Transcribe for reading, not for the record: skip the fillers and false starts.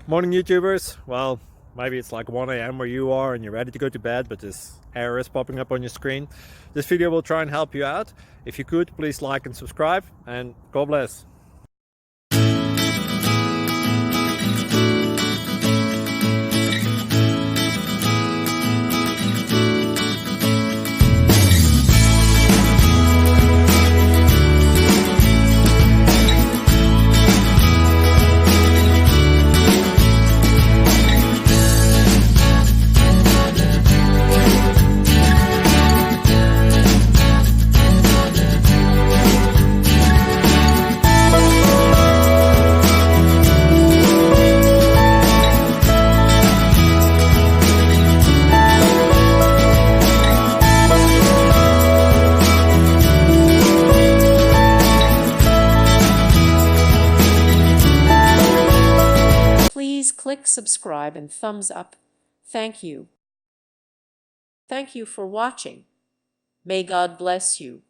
Morning YouTubers. Well, maybe it's like 1 a.m. where you are and you're ready to go to bed, but this error is popping up on your screen. This video will try and help you out. If you could, please like and subscribe, and God bless. Please click subscribe and thumbs up. Thank you. Thank you for watching. May God bless you.